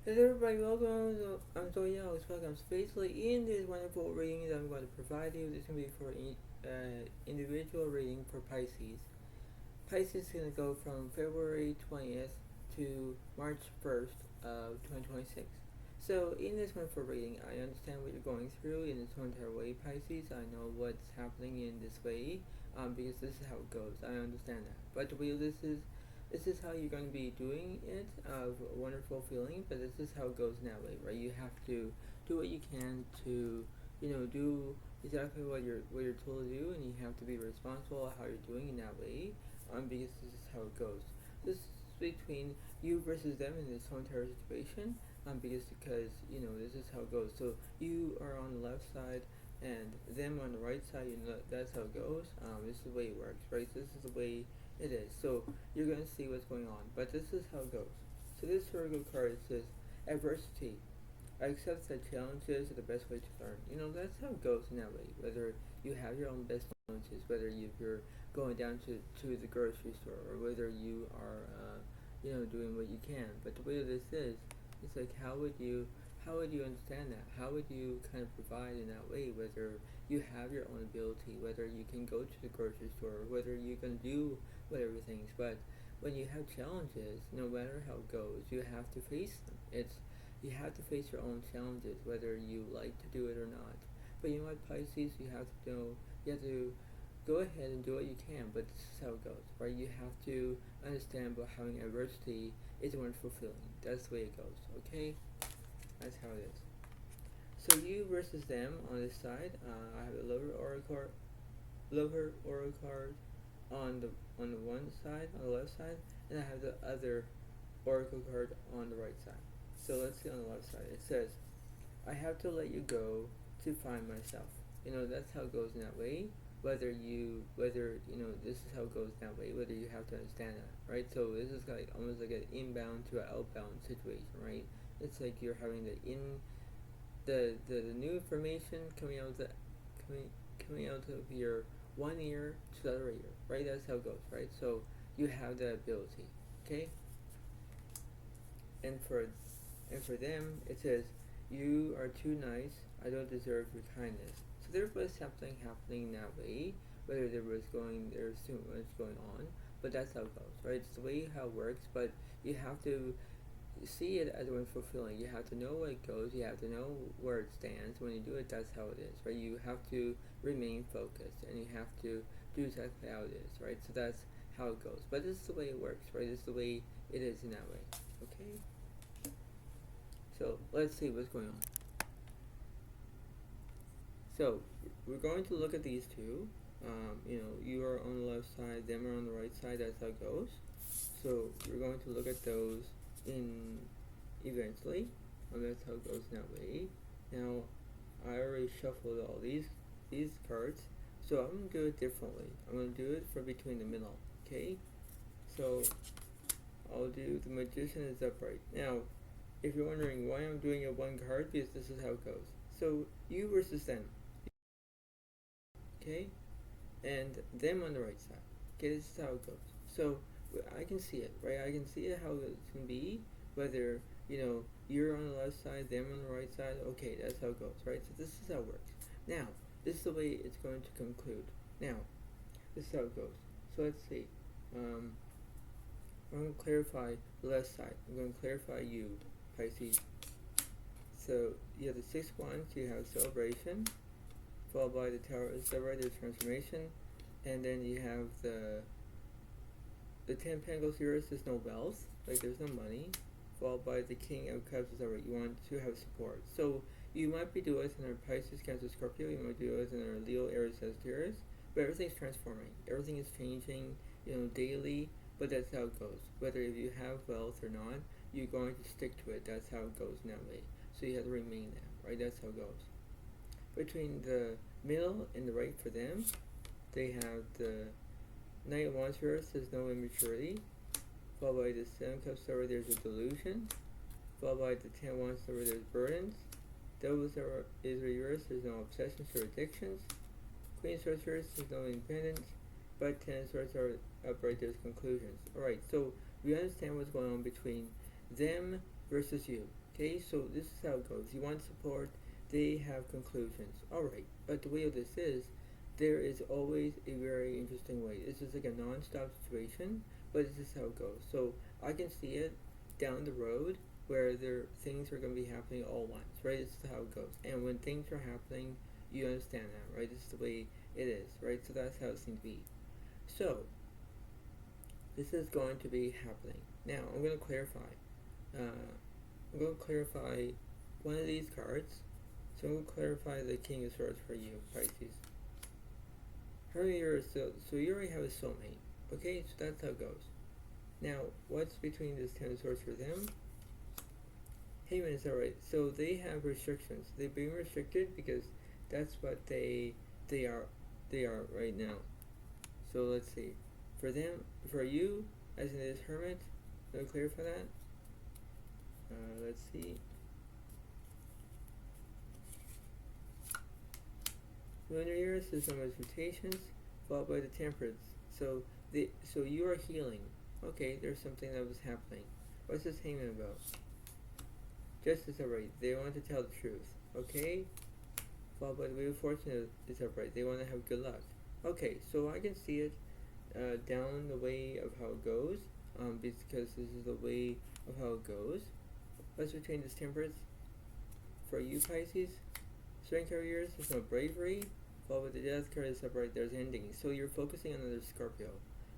Hello everybody, welcome. I'm Zoya. Welcome to Basically, in this wonderful reading that I'm going to provide you, this is going to be for individual reading for Pisces. Pisces is going to go from February 20th to March 1st of 2026. So in this wonderful reading, I understand what you're going through in this entire way, Pisces. I know what's happening in this way because this is how it goes. I understand that. But the way this is how you're going to be doing it, of a wonderful feeling, but this is how it goes now, right? You have to do what you can to, do exactly what you're told to do, and you have to be responsible how you're doing in that way, because this is how it goes. This is between you versus them in this whole entire situation, because this is how it goes. So you are on the left side, and them on the right side. That's how it goes. This is the way it works, right? This is the way it is. So you're going to see what's going on, but this is how it goes. So this Oracle card says adversity. I accept that challenges are the best way to learn. That's how it goes in that way. Whether you have your own best challenges, whether you're going down to the grocery store, or whether you are, doing what you can. But the way this is, it's like how would you understand that? How would you kind of provide in that way? Whether you have your own ability, whether you can go to the grocery store, whether you can do whatever things. But when you have challenges, no matter how it goes, you have to face them. You have to face your own challenges, whether you like to do it or not. But you know what, Pisces, you have to go ahead and do what you can, but this is how it goes, right? You have to understand about having adversity is a wonderful feeling. That's the way it goes, okay? That's how it is. So you versus them on this side, I have a lover oracle card on the one side, on the left side, and I have the other oracle card on the right side. So let's see on the left side. It says, I have to let you go to find myself. That's how it goes in that way. Whether this is how it goes that way. Whether you have to understand that, right? So this is like almost like an inbound to an outbound situation, right? It's like you're having the new information coming out of your one ear to the other ear, right? That's how it goes, right? So you have the ability, okay? And for them, it says, you are too nice. I don't deserve your kindness. So there was something happening that way. Whether there's too much going on, but that's how it goes, right? It's the way how it works. But you have to see it as one fulfilling. You have to know where it goes. You have to know where it stands. When you do it, that's how it is, right? You have to remain focused, and you have to do exactly how it is, right? So that's how it goes. But this is the way it works, right? This is the way it is in that way, okay? So let's see what's going on. So we're going to look at these two. You are on the left side, them are on the right side. That's how it goes. So we're going to look at those in eventually, and that's how it goes that way. Now, I already shuffled all these cards, so I'm gonna do it differently. I'm gonna do it for between the middle. Okay, so I'll do the Magician is upright. Now, if you're wondering why I'm doing a one card, because this is how it goes. So you versus them. Okay, and them on the right side. Okay, this is how it goes. So I can see it, right? I can see it how it can be, whether you're on the left side, them on the right side. Okay, that's how it goes, right? So this is how it works. Now, this is the way it's going to conclude. Now, this is how it goes. So let's see. I'm going to clarify the left side. I'm going to clarify you, Pisces. So you have the 6 wands. You have celebration, followed by the Tower of Celebration, transformation, and then you have the 10 Pentacles here. There's no wealth, like there's no money, followed by the King of Cups. Is alright. You want to have support. So you might be doing this in our Pisces, Cancer, Scorpio. You might do this in our Leo, Aries, Sagittarius. But everything's transforming. Everything is changing, daily. But that's how it goes. Whether if you have wealth or not, you're going to stick to it. That's how it goes in that way. So you have to remain that, right? That's how it goes. Between the middle and the right for them, they have the Knight of Wands here. There's no immaturity. Followed by the 7 Cups over there's a delusion. Followed by the 10 Wands over there's burdens. Devil is reversed. There's no obsessions or addictions. Queen of Swords here. There's no independence. But 10 Swords are upright. There's conclusions. Alright, so we understand what's going on between them versus you. Okay, so this is how it goes. You want support, they have conclusions. Alright, but the way of this is, there is always a very interesting way. This is like a non-stop situation, but this is how it goes. So I can see it down the road where things are going to be happening all once, right? This is how it goes. And when things are happening, you understand that, right? This is the way it is, right? So that's how it seems to be. So this is going to be happening. Now I'm going to clarify. I'm going to clarify one of these cards. So I'm going to clarify the King of Swords for you, Pisces. So you already have a soulmate. Okay, so that's how it goes. Now, what's between this Ten of Swords for them? Hangman is alright. So they have restrictions. They're being restricted because that's what they are right now. So let's see. For them, for you, as in this Hermit, no clear for that. Let's see. Lunar Uranus is no mutations, followed by the Temperance. So you are healing. Okay, there's something that was happening. What's this Hangman about? Justice upright. They want to tell the truth. Okay? Followed by the Wheel of Fortune is upright. They want to have good luck. Okay, so I can see it down the way of how it goes. Because this is the way of how it goes. What's between this Temperance? For you, Pisces? Strength carriers, there's no bravery. Followed by the Death card is upright, there's endings. So you're focusing on another Scorpio.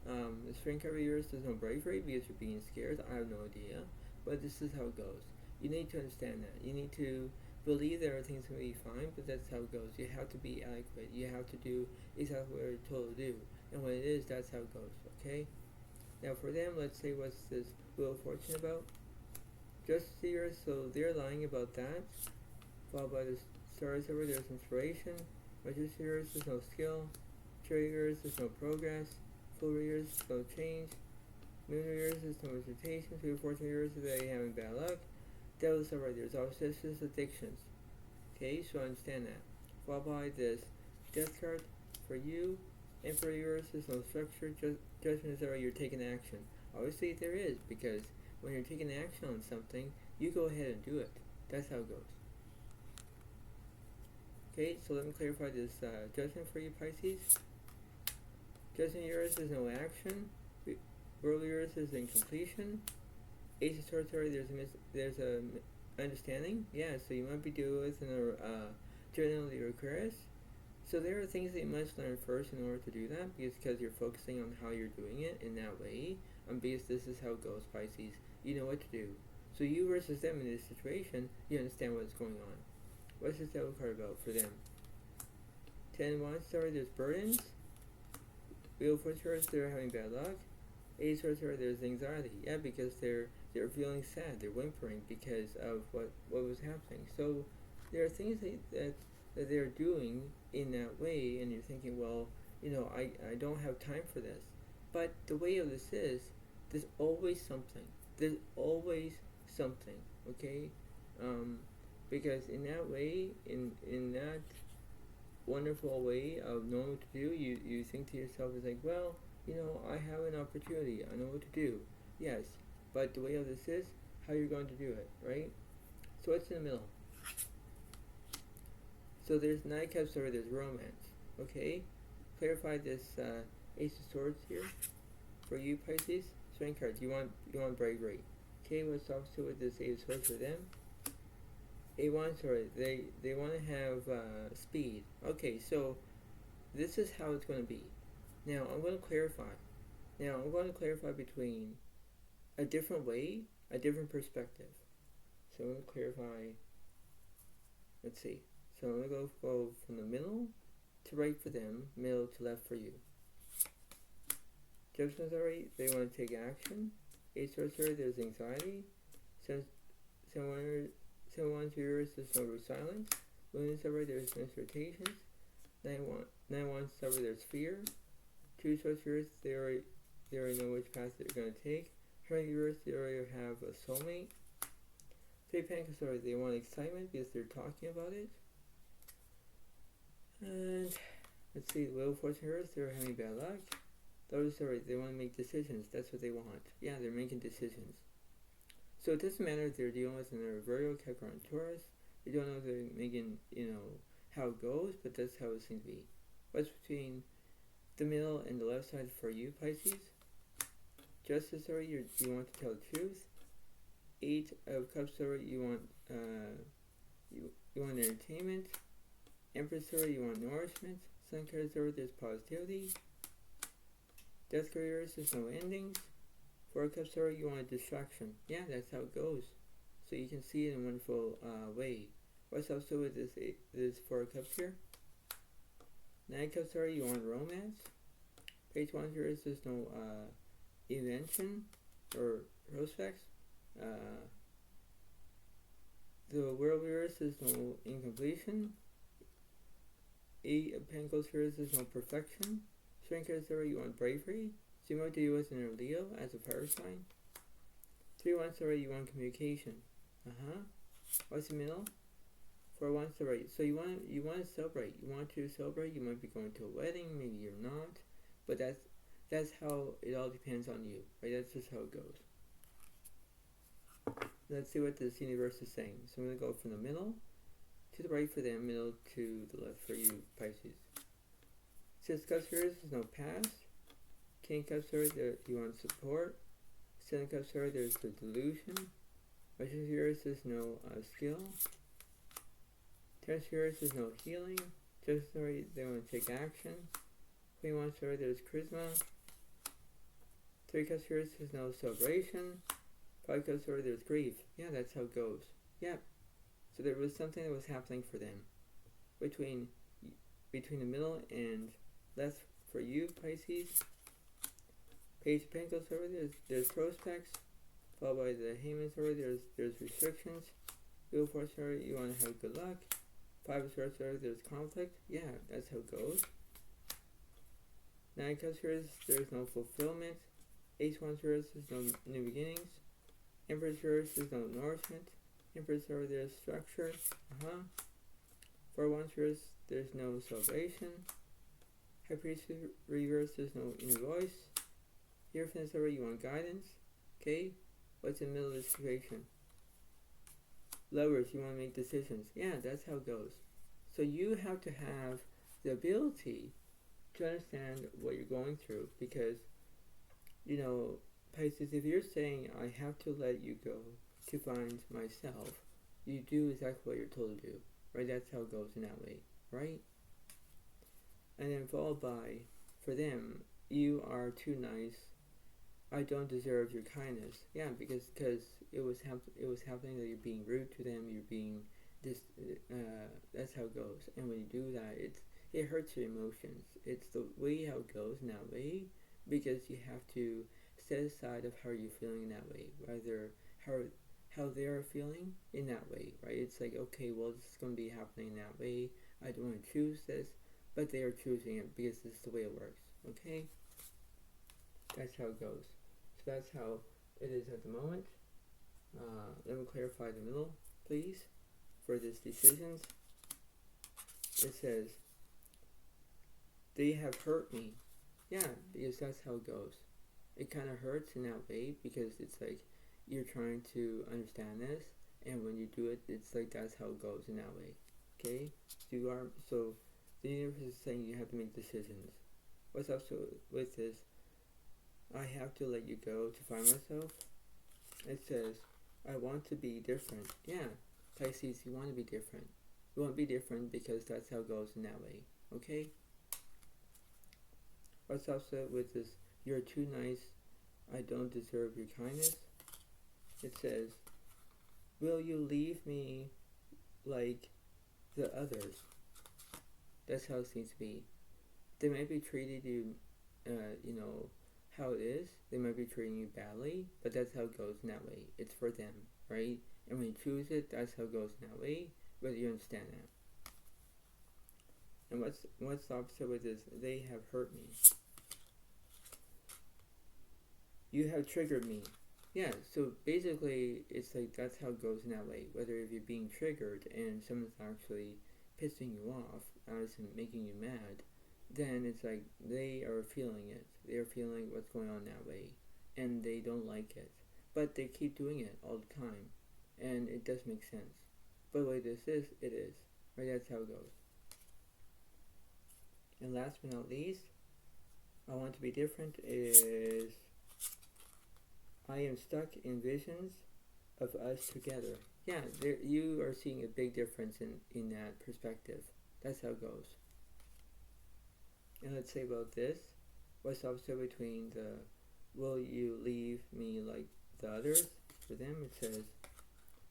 The Strength carriers, there's no bravery because you're being scared. I have no idea. But this is how it goes. You need to understand that. You need to believe that everything's going to be fine, but that's how it goes. You have to be adequate. You have to do exactly what you're told to do. And when it is, that's how it goes. Okay? Now for them, let's say what's this Wheel of Fortune about? Justice seers, so they're lying about that. Followed by the Stars over, there's inspiration. Magician seers, there's no skill. Triggers, there's no progress. Full readers, no change. Moon readers, there's no vegetation. Wheel of Fortune readers, they having bad luck. Devil's alright, there's obsessions, addictions. Okay, so understand that. Followed by this Death card for you. Emperor yours, there's no structure. Judgment is alright, you're taking action. Obviously there is, because when you're taking action on something, you go ahead and do it. That's how it goes. Okay, so let me clarify this Judgment for you, Pisces. Judgment yours is no action. World yours is incompletion. Ace of Swords, there's a understanding. Yeah, so you might be doing with journal your Aquarius. So there are things that you must learn first in order to do that, because you're focusing on how you're doing it in that way. Because this is how it goes, Pisces. You know what to do. So you versus them in this situation, you understand what's going on. What's this Devil card about for them? 10 Wands, sorry, there's burdens. Wheel of Fortune, they're having bad luck. Ace of Swords, there's anxiety. Yeah, because they're feeling sad. They're whimpering because of what was happening. So there are things that they're doing in that way, and you're thinking, well, I don't have time for this. But the way of this is, there's always something. There's always something. Okay, because in that way, in that wonderful way of knowing what to do, you think to yourself, it's like, well, I have an opportunity. I know what to do. Yes, but the way of this is how you're going to do it, right? So what's in the middle? So there's Knight of Cups, or there's romance. Okay, clarify this Ace of Swords here for you, Pisces. Strength cards. You want bravery. Okay, what's opposite with this Ace of Swords for them? A1, sorry, they want to have speed. Okay, so this is how it's going to be. Now I'm going to clarify. Now I'm going to clarify between a different way, a different perspective. So I'm going to clarify. Let's see. So I'm going to go from the middle to right for them, middle to left for you. Judgment's alright, they want to take action. Ace of Swords, there's anxiety. Someone to yours, there's no silence. Moon is alright, there's misrotations. 9 Wands over, there's fear. 2 Swords yours, they already know which path they're going to take. Hermit yours, they already have a soulmate. 3 Pentacles, alright, they want excitement because they're talking about it. And let's see, the Wheel of Fortune yours, they're having bad luck. Those are, they want to make decisions. That's what they want. Yeah, they're making decisions. So it doesn't matter if they're dealing with another Virgo, Capricorn, Taurus. You don't know if they're making, how it goes, but that's how it seems to be. What's between the middle and the left side for you, Pisces? Justice, or you want to tell the truth. Eight of Cups, or you want you want entertainment. Empress, or you want nourishment. Sun cards, or there's positivity. Death card, there's no endings. Four of Cups, or you want a distraction. Yeah, that's how it goes. So you can see it in a wonderful way. What's also with this Four of Cups here? Nine of Cups, or you want romance. Page 1 here is there's no invention or prospects. The world reverse is no incompletion. Eight of Pentacles here is there's no perfection. Strength is there, you want bravery. So you might deal with an Leo as a fire sign. 3 1 already, you want communication. What's the middle? 4 1 already. So you want to celebrate. You want to celebrate. You might be going to a wedding, maybe you're not, but that's how it all depends on you, right? That's just how it goes. Let's see what this universe is saying. So I'm going to go from the middle to the right for them, middle to the left for you, Pisces. Six Cups here is no past. King Cups here, you want support. Seven Cups here, there's the delusion. Magician here is no skill. Ten here is no healing. Just sorry, they want to take action. Queen One here, there's charisma. Three Cups here is no celebration. 5 Cups here, there's grief. Yeah, that's how it goes. Yep. So there was something that was happening for them between the middle and left for you, Pisces. Page of Pentacles over there's prospects, followed by the Hangman's over there's restrictions. Wheel of Fortune over, you want to have good luck. 5 of Swords over there's conflict. Yeah, that's how it goes. 9 Cups here there's no fulfillment. Ace of Wands here there's no new beginnings. Emperor's here there's no nourishment. Empress over there's structure. 4 of Wands here there's no celebration. High Priestess reverse there's no inner voice. Hierophant over, you want guidance. Okay, what's in the middle of the situation? Lovers, you want to make decisions. Yeah, that's how it goes. So you have to have the ability to understand what you're going through, because Pisces, if you're saying I have to let you go to find myself, you do exactly what you're told to do, right? That's how it goes in that way, right? And then followed by, for them, you are too nice. I don't deserve your kindness. Yeah, because it was happening that you're being rude to them. You're being that's how it goes. And when you do that, it hurts your emotions. It's the way how it goes in that way, because you have to set aside of how you're feeling in that way, rather how they are feeling in that way, right? It's like, okay, well, this is going to be happening in that way. I don't want to choose this, but they are choosing it because this is the way it works. Okay, that's how it goes. So that's how it is at the moment. Let me clarify the middle, please, for these decisions. It says, they have hurt me. Yeah, because that's how it goes. It kind of hurts in that way, because it's like you're trying to understand this, and when you do it, it's like that's how it goes in that way. Okay? So the universe is saying you have to make decisions. What's up with this? I have to let you go to find myself. It says, I want to be different. Yeah, Pisces, you want to be different. You want to be different because that's how it goes in that way. Okay? What's upset with this? You're too nice. I don't deserve your kindness. It says, will you leave me like the others? That's how it seems to be. They might be treated you, how it is. They might be treating you badly, but that's how it goes in that way. It's for them, right? And when you choose it, that's how it goes in that way, whether you understand that. And what's the opposite with this? They have hurt me. You have triggered me. Yeah, so basically, it's like that's how it goes in that way. Whether if you're being triggered and someone's actually pissing you off, honestly making you mad, then it's like they are feeling it. They are feeling what's going on that way, and they don't like it. but they keep doing it all the time, and it does make sense. But the way this is, it is. Right, that's how it goes. And last but not least, I want to be different is I am stuck in visions of us together. Yeah, you are seeing a big difference in that perspective. That's how it goes. And let's say about this, what's also between the will you leave me like the others? For them it says,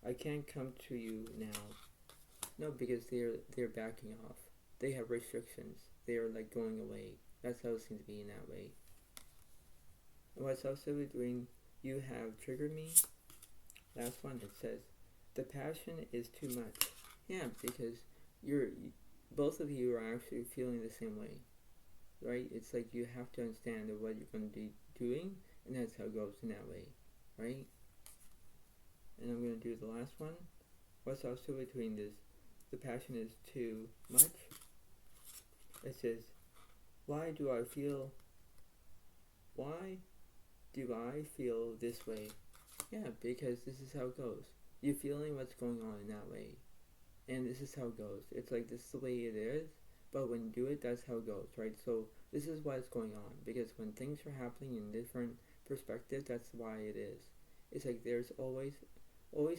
I can't come to you now. No, because they're backing off. They have restrictions. They are like going away. That's how it seems to be in that way. And what's also between you have triggered me? Last one, it says, the passion is too much. Yeah, because both of you are actually feeling the same way, right? It's like you have to understand what you're going to be doing, and that's how it goes in that way, right? And I'm going to do the last one. What's also between this? The passion is too much. It says, why do I feel this way? Yeah, because this is how it goes. You're feeling what's going on in that way. And this is how it goes. It's like this is the way it is, but when you do it, that's how it goes, right? So this is why it's going on. Because when things are happening in different perspectives, that's why it is. It's like there's always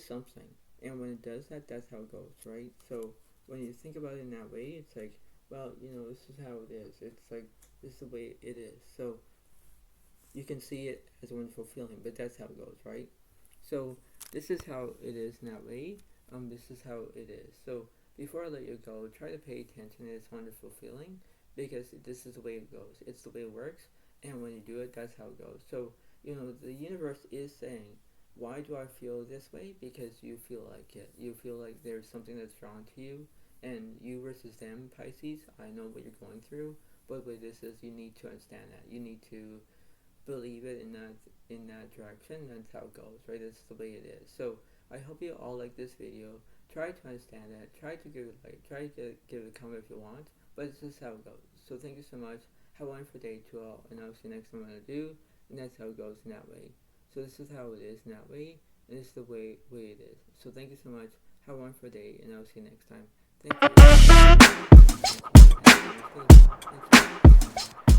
something. And when it does that, that's how it goes, right? So when you think about it in that way, it's like, well, this is how it is. It's like, this is the way it is. So you can see it as a wonderful feeling, but that's how it goes, right? So this is how it is in that way. This is how it is. So before I let you go, try to pay attention to this wonderful feeling, because this is the way it goes. It's the way it works, and when you do it, that's how it goes. So, the universe is saying, why do I feel this way? Because you feel like it. You feel like there's something that's drawn to you, and you versus them, Pisces, I know what you're going through, but what this is, you need to understand that. You need to believe it in that direction. That's how it goes, right? That's the way it is. So I hope you all like this video. Try to understand that. Try to give it a like. Try to give it a comment if you want. But this is how it goes. So thank you so much. Have a wonderful day to all, and I'll see you next time I'm gonna do. And that's how it goes in that way. So this is how it is in that way, and this is the way it is. So thank you so much. Have a wonderful day, and I'll see you next time. Thank you. Have a nice day. Thank you.